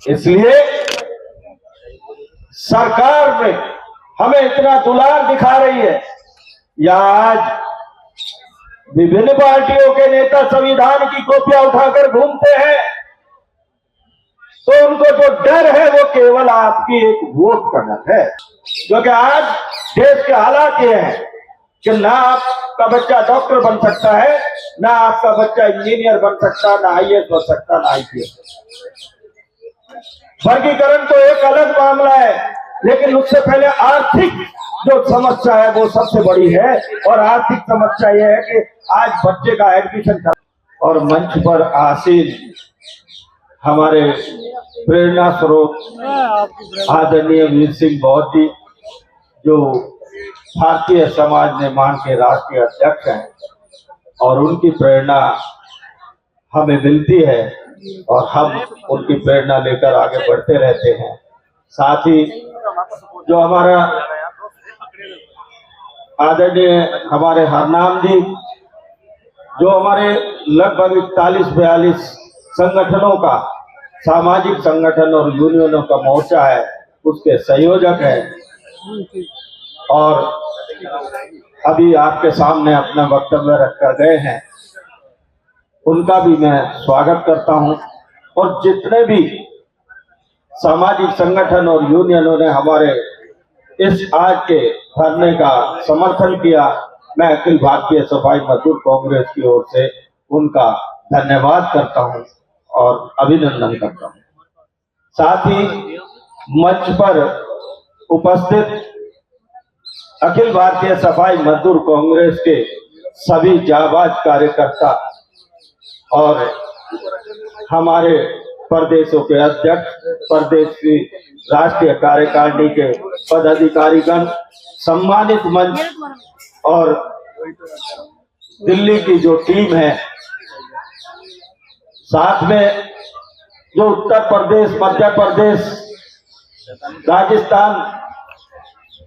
इसलिए सरकार में हमें इतना दुलार दिखा रही है, या आज विभिन्न पार्टियों के नेता संविधान की कॉपियां उठाकर घूमते हैं, तो उनको जो डर है वो केवल आपकी एक वोट का डर है। क्योंकि आज देश के हालात ये हैं कि ना आपका बच्चा डॉक्टर बन सकता है, ना आपका बच्चा इंजीनियर बन सकता, ना आईएएस बन सकता, ना आईपीएस। वर्गीकरण तो एक अलग मामला है, लेकिन उससे पहले आर्थिक जो समस्या है वो सबसे बड़ी है। और आर्थिक समस्या ये है कि आज बच्चे का एडमिशन और मंच पर आसीन हमारे प्रेरणा स्रोत आदरणीय वीर सिंह बौद्ध जी, जो भारतीय समाज निर्माण के राष्ट्रीय अध्यक्ष हैं, और उनकी प्रेरणा हमें मिलती है और हम उनकी प्रेरणा लेकर आगे बढ़ते रहते हैं। साथ ही जो हमारा आदरणीय हमारे हरनाम जी, जो हमारे लगभग 41-42 संगठनों का, सामाजिक संगठन और यूनियनों का मोर्चा है, उसके संयोजक है और अभी आपके सामने अपना वक्तव्य रखकर गए हैं, उनका भी मैं स्वागत करता हूं। और जितने भी सामाजिक संगठन और यूनियनों ने हमारे इस आज के धरने का समर्थन किया, मैं अखिल भारतीय सफाई मजदूर कांग्रेस की ओर से उनका धन्यवाद करता हूं और अभिनंदन करता हूं। साथ ही मंच पर उपस्थित अखिल भारतीय सफाई मजदूर कांग्रेस के सभी जाबाज कार्यकर्ता और हमारे प्रदेशों के अध्यक्ष, प्रदेश की राष्ट्रीय कार्यकारिणी के पदाधिकारीगण, सम्मानित मंच और दिल्ली की जो टीम है, साथ में जो उत्तर प्रदेश, मध्य प्रदेश, राजस्थान,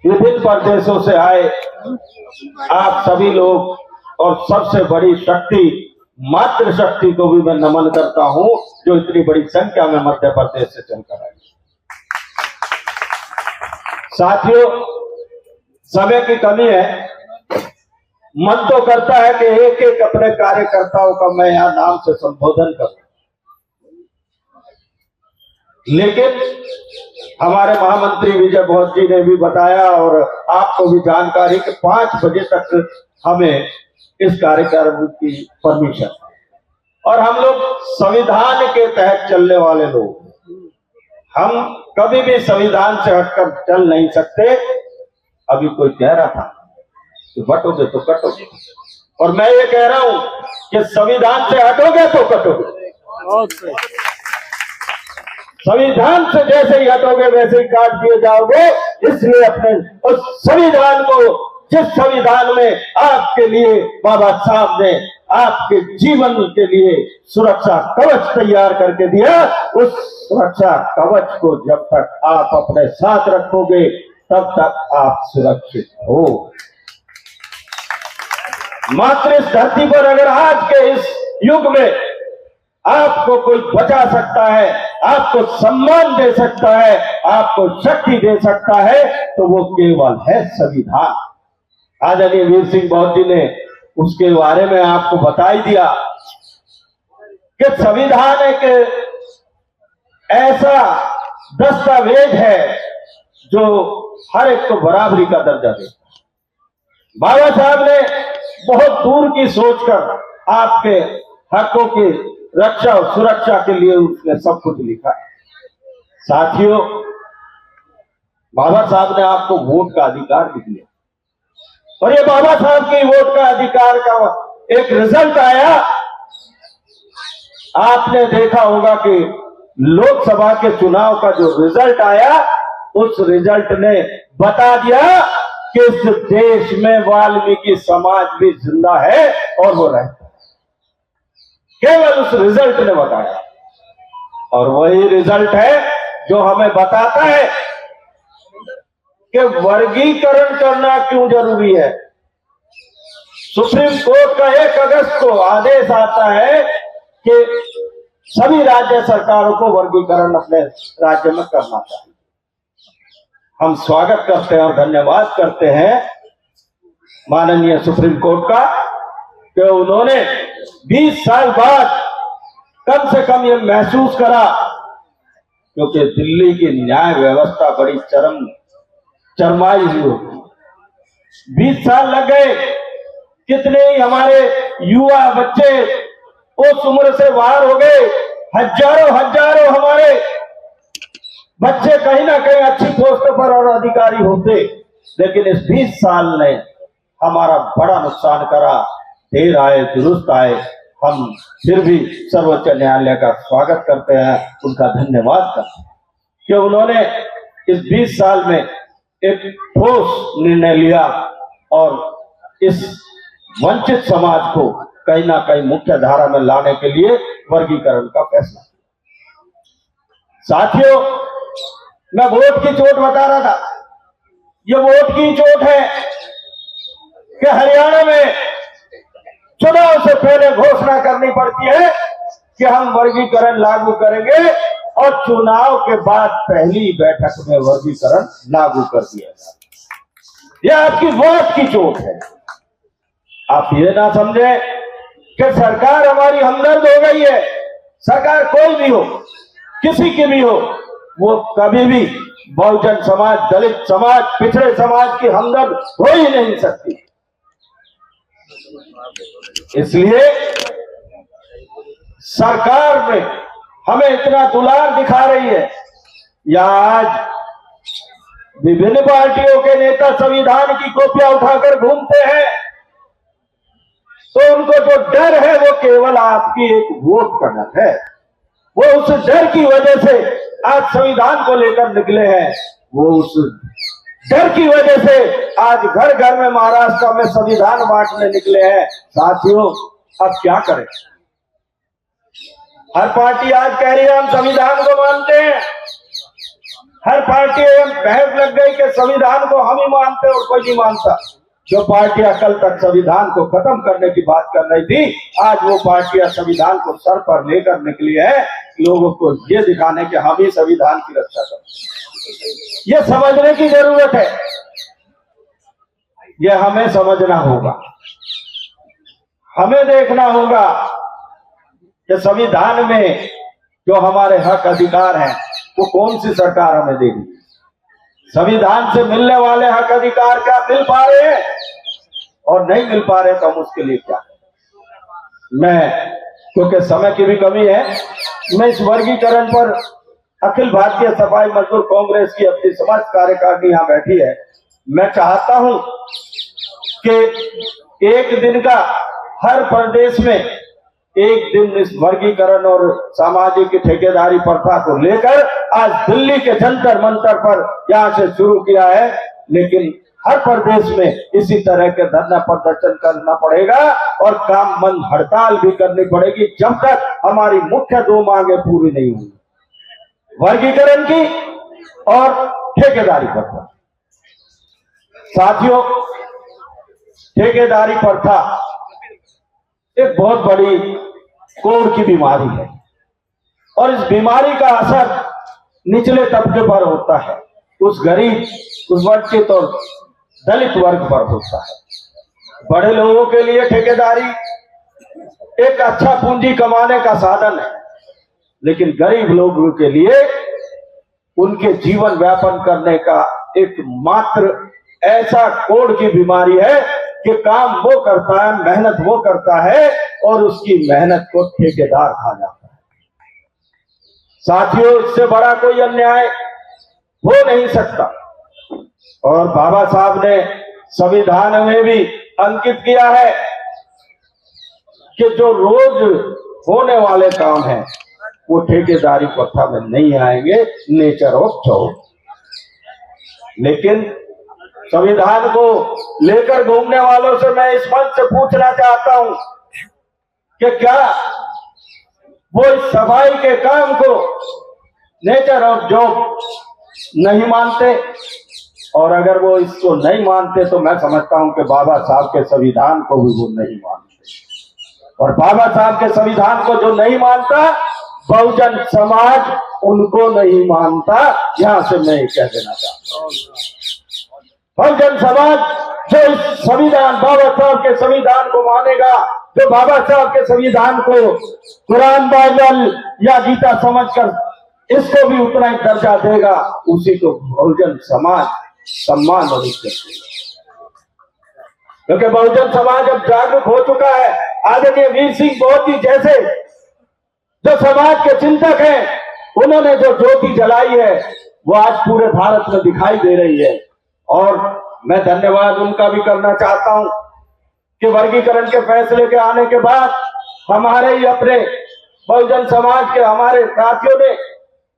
विभिन्न प्रदेशों से आए आप सभी लोग, और सबसे बड़ी शक्ति मातृशक्ति को भी मैं नमन करता हूं, जो इतनी बड़ी संख्या में मध्य प्रदेश से चलकर आई। साथियों, समय की कमी है, मन तो करता है कि एक एक अपने कार्यकर्ताओं का मैं यहां नाम से संबोधन करूं, लेकिन हमारे महामंत्री विजय बौद्ध जी ने भी बताया और आपको भी जानकारी कि 5 बजे तक हमें इस कार्यक्रम की परमिशन, और हम लोग संविधान के तहत चलने वाले लोग, हम कभी भी संविधान से हटकर चल नहीं सकते। अभी कोई कह रहा था कि बटोगे तो कटोगे, और मैं ये कह रहा हूं कि संविधान से हटोगे तो कटोगे। संविधान से जैसे ही हटोगे वैसे ही काट दिए जाओगे। इसलिए अपने उस संविधान को, जिस संविधान में आपके लिए बाबा साहब ने आपके जीवन के लिए सुरक्षा कवच तैयार करके दिया, उस सुरक्षा कवच को जब तक आप अपने साथ रखोगे तब तक आप सुरक्षित हो। मात्र इस धरती पर अगर आज के इस युग में आपको कोई बचा सकता है, आपको सम्मान दे सकता है, आपको शक्ति दे सकता है, तो वो केवल है संविधान। आदरणीय वीर सिंह बौद्ध जी ने उसके बारे में आपको बता ही दिया कि संविधान एक ऐसा दस्तावेज है जो हर एक को बराबरी का दर्जा देता है। बाबा साहब ने बहुत दूर की सोचकर आपके हकों की रक्षा और सुरक्षा के लिए उसने सब कुछ लिखा है। साथियों, बाबा साहब ने आपको वोट का अधिकार भी दिया, और ये बाबा साहब की वोट का अधिकार का एक रिजल्ट आया। आपने देखा होगा कि लोकसभा के चुनाव का जो रिजल्ट आया, उस रिजल्ट ने बता दिया कि इस देश में वाल्मीकि समाज भी जिंदा है और वो रहता है। केवल उस रिजल्ट ने बताया, और वही रिजल्ट है जो हमें बताता है कि वर्गीकरण करना क्यों जरूरी है। सुप्रीम कोर्ट का 1 अगस्त को आदेश आता है कि सभी राज्य सरकारों को वर्गीकरण अपने राज्य में करना चाहिए। हम स्वागत करते हैं और धन्यवाद करते हैं माननीय सुप्रीम कोर्ट का कि उन्होंने 20 साल बाद कम से कम ये महसूस करा, क्योंकि दिल्ली की न्याय व्यवस्था बड़ी चरमाई हुई होती। 20 साल लग गए। कितने ही हमारे युवा बच्चे उस उम्र से बाहर हो गए। हजारों हमारे बच्चे कहीं ना कहीं अच्छी पोस्ट पर और अधिकारी होते, लेकिन इस 20 साल ने हमारा बड़ा नुकसान करा। देर आए दुरुस्त आए, हम फिर भी सर्वोच्च न्यायालय का स्वागत करते हैं, उनका धन्यवाद करते हैं कि उन्होंने इस 20 साल में एक ठोस निर्णय लिया और इस वंचित समाज को कहीं ना कहीं मुख्य धारा में लाने के लिए वर्गीकरण का फैसला। साथियों, मैं वोट की चोट बता रहा था। ये वोट की चोट है कि हरियाणा में चुनाव से पहले घोषणा करनी पड़ती है कि हम वर्गीकरण लागू करेंगे और चुनाव के बाद पहली बैठक में वर्गीकरण लागू कर दिया जाए। यह आपकी वोट की चोट है। आप ये ना समझे कि सरकार हमारी हमदर्द हो गई है। सरकार कोई भी हो, किसी की भी हो, वो कभी भी बहुजन समाज, दलित समाज, पिछड़े समाज की हमदर्द हो ही नहीं सकती। इसलिए सरकार में हमें इतना दुलार दिखा रही है, या आज विभिन्न पार्टियों के नेता संविधान की कॉपियां उठाकर घूमते हैं, तो उनको जो डर है वो केवल आपकी एक वोट का डर है। वो उस डर की वजह से आज संविधान को लेकर निकले हैं। वो उस डर की वजह से आज घर घर में महाराष्ट्र में संविधान बांटने निकले हैं। साथियों, अब क्या करें? हर पार्टी आज कह रही है हम संविधान को मानते हैं। हर पार्टी बहस लग गई कि संविधान को हम ही मानते और कोई नहीं मानता। जो पार्टियां कल तक संविधान को खत्म करने की बात कर रही थी, आज वो पार्टियां संविधान को सर पर लेकर निकली है, लोगों को ये दिखाने के हम ही संविधान की रक्षा करें। ये समझने की जरूरत है। ये हमें समझना होगा, हमें देखना होगा कि संविधान में जो हमारे हक अधिकार हैं वो कौन सी सरकार हमें देगी। संविधान से मिलने वाले हक अधिकार क्या मिल पा रहे हैं और नहीं मिल पा रहे तो हम उसके लिए क्या। क्योंकि समय की भी कमी है, मैं इस वर्गीकरण पर अखिल भारतीय सफाई मजदूर कांग्रेस की अपनी समस्त कार्यकारिणी यहाँ बैठी है। मैं चाहता हूं कि एक दिन का हर प्रदेश में एक दिन इस वर्गीकरण और सामाजिक ठेकेदारी प्रथा को लेकर आज दिल्ली के जंतर मंतर पर यहां से शुरू किया है, लेकिन हर प्रदेश में इसी तरह के धरना प्रदर्शन करना पड़ेगा और काम बंद हड़ताल भी करनी पड़ेगी जब तक हमारी मुख्य दो मांगे पूरी नहीं हुई, वर्गीकरण की और ठेकेदारी प्रथा। साथियों, ठेकेदारी प्रथा एक बहुत बड़ी कोढ़ की बीमारी है और इस बीमारी का असर निचले तबके पर होता है, उस गरीब, उस वंचित और दलित वर्ग पर होता है। बड़े लोगों के लिए ठेकेदारी एक अच्छा पूंजी कमाने का साधन है, लेकिन गरीब लोगों के लिए उनके जीवन व्यापन करने का एक मात्र ऐसा कोढ़ की बीमारी है कि काम वो करता है, मेहनत वो करता है और उसकी मेहनत को ठेकेदार खा जाता है। साथियों, इससे बड़ा कोई अन्याय हो नहीं सकता और बाबा साहब ने संविधान में भी अंकित किया है कि जो रोज होने वाले काम हैं वो ठेकेदारी प्रथा में नहीं आएंगे, नेचर ऑफ जॉब। लेकिन संविधान को लेकर घूमने वालों से मैं इस मंच से पूछना चाहता हूं कि क्या वो इस सफाई के काम को नेचर ऑफ जॉब नहीं मानते? और अगर वो इसको नहीं मानते तो मैं समझता हूं कि बाबा साहब के संविधान को भी वो नहीं मानते। और बाबा साहब के संविधान को जो नहीं मानता बहुजन समाज उनको नहीं मानता। यहां से मैं कह देना चाहता हूं, बहुजन समाज जो इस संविधान, बाबा साहब के संविधान को मानेगा, जो बाबा साहब के संविधान को कुरान, बाइबल या गीता समझकर इसको भी उतना ही दर्जा देगा, उसी को बहुजन समाज सम्मान और इज्जत देगा। क्योंकि बहुजन समाज अब जागरूक हो चुका है। आदरणीय वीर सिंह मोदी जैसे जो समाज के चिंतक हैं, उन्होंने जो ज्योति जलाई है वो आज पूरे भारत में दिखाई दे रही है। और मैं धन्यवाद उनका भी करना चाहता हूं कि वर्गीकरण के फैसले के आने के बाद हमारे ही अपने बहुजन समाज के हमारे साथियों ने,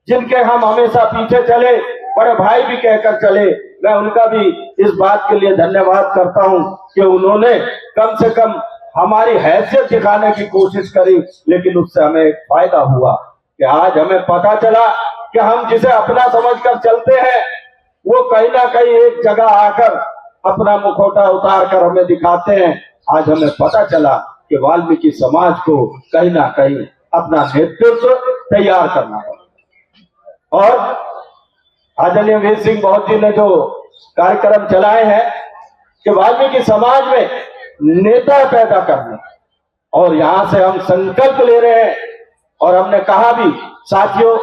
जिनके हम हमेशा पीछे चले, बड़े भाई भी कहकर चले, मैं उनका भी इस बात के लिए धन्यवाद करता हूं कि उन्होंने कम से कम हमारी हैसियत दिखाने की कोशिश करी। लेकिन उससे हमें एक फायदा हुआ कि आज हमें पता चला कि हम जिसे अपना समझकर चलते हैं, वो कहीं ना कहीं एक जगह आकर अपना मुखौटा उतार कर हमें दिखाते हैं। आज हमें पता चला कि वाल्मीकि समाज को कहीं ना कहीं अपना नेतृत्व तैयार करना है। और आदरणीय वीर सिंह बहुत जी ने जो कार्यक्रम चलाए हैं कि वाल्मीकि समाज में नेता पैदा करने, और यहां से हम संकल्प ले रहे हैं। और हमने कहा भी, साथियों,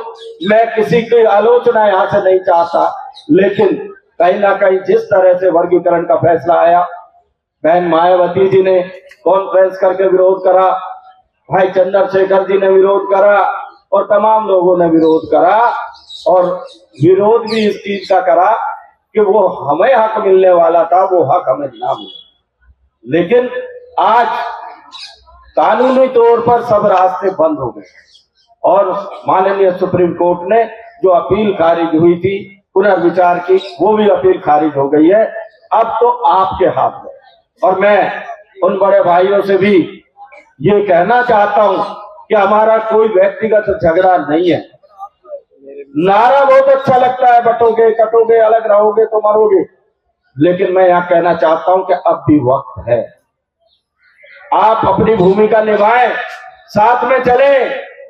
मैं किसी की आलोचना यहां से नहीं चाहता, लेकिन कहीं ना कहीं जिस तरह से वर्गीकरण का फैसला आया, बहन मायावती जी ने कॉन्फ्रेंस करके विरोध करा, भाई चंद्रशेखर जी ने विरोध करा, और तमाम लोगों ने विरोध करा। और विरोध भी इस चीज का करा कि वो हमें हक मिलने वाला था, वो हक हमें ना मिले। लेकिन आज कानूनी तौर पर सब रास्ते बंद हो गए, और माननीय सुप्रीम कोर्ट ने जो अपील खारिज हुई थी पुनर्विचार की, वो भी अपील खारिज हो गई है। अब तो आपके हाथ में। और मैं उन बड़े भाइयों से भी ये कहना चाहता हूं कि हमारा कोई व्यक्तिगत झगड़ा नहीं है। नारा बहुत अच्छा लगता है, बटोगे कटोगे, अलग रहोगे तो मरोगे, लेकिन मैं यहां कहना चाहता हूं कि अब भी वक्त है, आप अपनी भूमिका निभाएं, साथ में चले।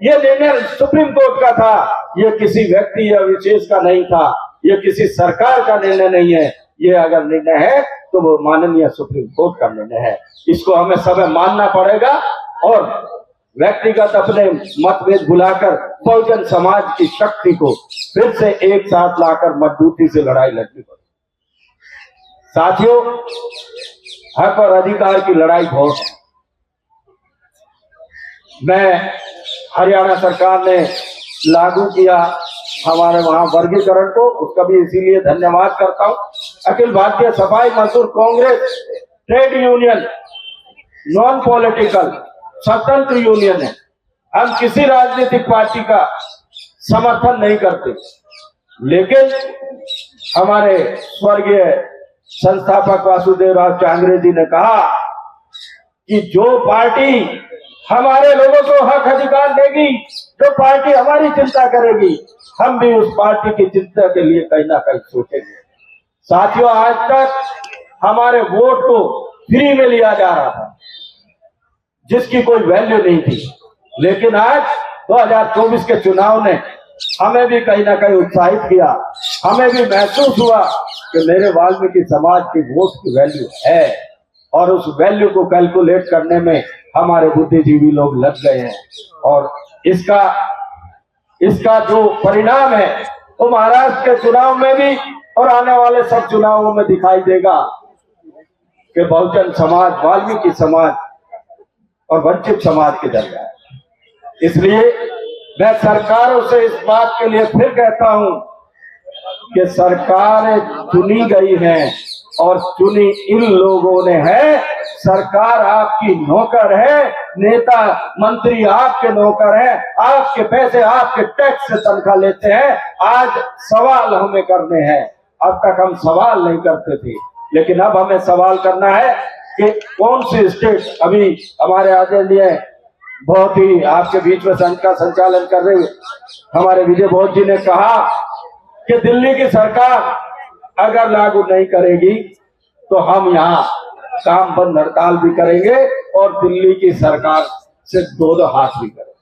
ये निर्णय सुप्रीम कोर्ट का था, ये किसी व्यक्ति या विशेष का नहीं था, ये किसी सरकार का निर्णय नहीं है। ये अगर निर्णय है तो वो माननीय सुप्रीम कोर्ट का निर्णय है, इसको हमें सब मानना पड़ेगा। और व्यक्तिगत अपने मतभेद भुलाकर बहुजन समाज की शक्ति को फिर से एक साथ लाकर मजबूती से लड़ाई लड़नी पड़ेगी। साथियों, हक और अधिकार की लड़ाई बहुत है। मैं हरियाणा सरकार ने लागू किया हमारे वहां वर्गीकरण को, उसका भी इसीलिए धन्यवाद करता हूं। अखिल भारतीय सफाई मजदूर Congress trade union non political स्वतंत्र यूनियन है। हम किसी राजनीतिक पार्टी का समर्थन नहीं करते, लेकिन हमारे स्वर्गीय संस्थापक वासुदेवराव चांगरे जी ने कहा कि जो पार्टी हमारे लोगों को हक अधिकार देगी, जो पार्टी हमारी चिंता करेगी, हम भी उस पार्टी की चिंता के लिए कहीं ना कहीं सोचेंगे। साथियों, आज तक हमारे वोट को फ्री में लिया जा रहा था, जिसकी कोई वैल्यू नहीं थी, लेकिन आज 2024 के चुनाव ने हमें भी कहीं ना कहीं उत्साहित किया। हमें भी महसूस हुआ कि मेरे वाल्मीकि समाज की वोट की वैल्यू है, और उस वैल्यू को कैलकुलेट करने में हमारे बुद्धिजीवी लोग लग गए हैं। और इसका जो परिणाम है वो महाराष्ट्र के चुनाव में भी और आने वाले सब चुनावों में दिखाई देगा कि बहुजन समाज, वाल्मीकि समाज और वंचित समाज के दर्जा है। इसलिए मैं सरकारों से इस बात के लिए फिर कहता हूं कि सरकारें चुनी गई हैं, और चुनी इन लोगों ने है। सरकार आपकी नौकर है, नेता मंत्री आपके नौकर है, आपके पैसे आपके टैक्स से तनख्वाह लेते हैं। आज सवाल हमें करने हैं, अब तक हम सवाल नहीं करते थे, लेकिन अब हमें सवाल करना है कि कौन सी स्टेट, अभी हमारे आदरणीय बहुत ही आपके बीच में संघ का संचालन कर रहे हमारे विजय बहुत जी ने कहा कि दिल्ली की सरकार अगर लागू नहीं करेगी तो हम यहाँ काम बंद हड़ताल भी करेंगे और दिल्ली की सरकार से दो हाथ भी करेंगे।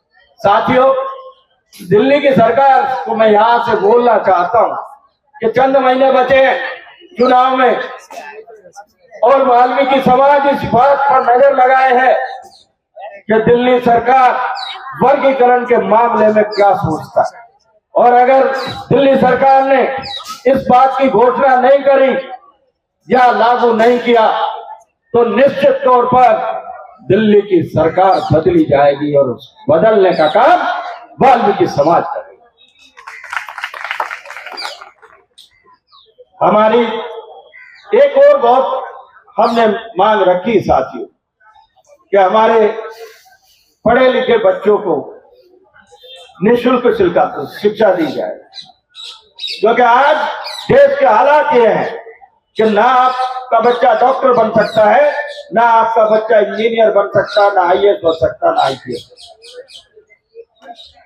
साथियों, दिल्ली की सरकार को मैं यहाँ से बोलना चाहता हूँ कि चंद महीने बचे हैं चुनाव में और वाल्मीकि समाज इस बात पर नजर लगाए है कि दिल्ली सरकार वर्गीकरण के मामले में क्या सोचता है, और अगर दिल्ली सरकार ने इस बात की घोषणा नहीं करी या लागू नहीं किया तो निश्चित तौर पर दिल्ली की सरकार बदली जाएगी और उस बदलने का काम वाल्मीकि समाज करेगा। हमारी एक और बहुत हमने मांग रखी साथियों कि हमारे पढ़े लिखे बच्चों को निःशुल्क शिक्षा दी जाए, क्योंकि आज देश के हालात ये हैं कि ना आपका बच्चा डॉक्टर बन सकता है, ना आपका बच्चा इंजीनियर बन सकता, ना आईएएस बन सकता, ना आईपीएस।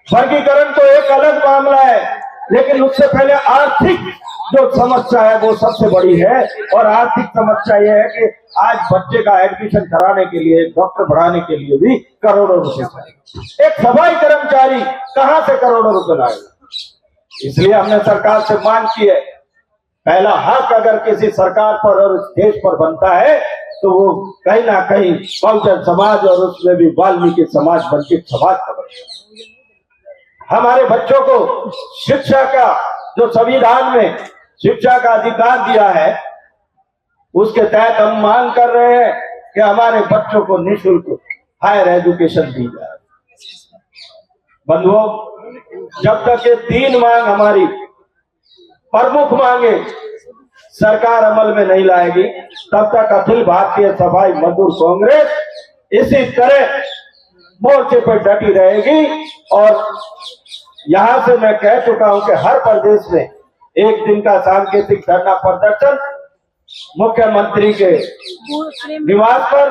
वर्गीकरण तो एक अलग मामला है, लेकिन उससे पहले आर्थिक जो समस्या है वो सबसे बड़ी है। और आर्थिक समस्या यह है कि आज बच्चे का एडमिशन कराने के लिए, डॉक्टर बढ़ाने के लिए भी करोड़ों रुपए चाहिए। एक सफाई कर्मचारी कहां से करोड़ों रुपए लाएगा? इसलिए हमने सरकार से मांग की है, पहला हक अगर किसी सरकार पर और इस देश पर बनता है तो वो कहीं ना कहीं बहुजन समाज और उसमें भी वाल्मीकि समाज, वंचित समाज का बनता है। हमारे बच्चों को शिक्षा का जो संविधान में शिक्षा का अधिकार दिया है उसके तहत हम मांग कर रहे हैं कि हमारे बच्चों को निःशुल्क हायर एजुकेशन दी जाए। बंधुओं, जब तक ये 3 मांग हमारी प्रमुख मांगे सरकार अमल में नहीं लाएगी तब तक अखिल भारतीय सफाई मजदूर कांग्रेस इसी तरह मोर्चे पर डटी रहेगी। और यहां से मैं कह चुका हूं कि हर प्रदेश में एक दिन का सांकेतिक धरना प्रदर्शन मुख्यमंत्री के निवास पर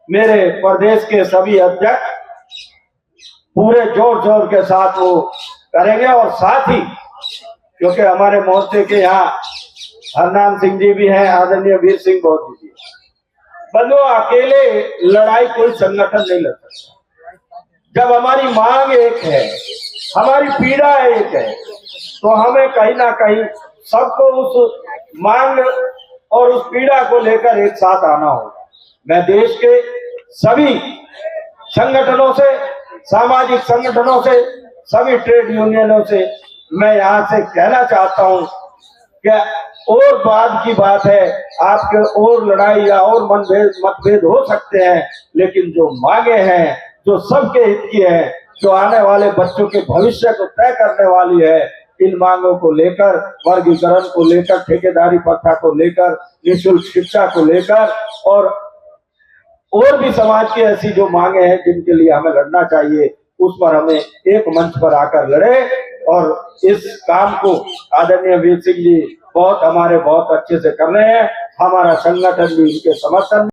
मेरे प्रदेश के सभी अध्यक्ष पूरे जोर शोर के साथ वो करेंगे। और साथ ही क्योंकि हमारे मोर्चे के यहाँ हरनाम सिंह जी भी हैं, आदरणीय वीर सिंह बहुत जी, बंधुओं अकेले लड़ाई कोई संगठन नहीं लड़ सकता। जब हमारी मांग एक है, हमारी पीड़ा एक है, तो हमें कहीं ना कहीं सबको उस मांग और उस पीड़ा को लेकर एक साथ आना होगा। मैं देश के सभी संगठनों से, सामाजिक संगठनों से, सभी ट्रेड यूनियनों से मैं यहाँ से कहना चाहता हूँ कि और बाद की बात है, आपके और लड़ाई या और मतभेद हो सकते हैं, लेकिन जो मांगे हैं जो सबके हित की है, जो आने वाले बच्चों के भविष्य को तय करने वाली है, इन मांगों को लेकर, वर्गीकरण को लेकर, ठेकेदारी प्रथा को लेकर, निःशुल्क शिक्षा को लेकर और भी समाज की ऐसी जो मांगे हैं जिनके लिए हमें लड़ना चाहिए, उस पर हमें एक मंच पर आकर लड़े। और इस काम को आदरणीय वीर सिंह जी बहुत अच्छे से कर रहे हैं, हमारा संगठन भी इनके समर्थन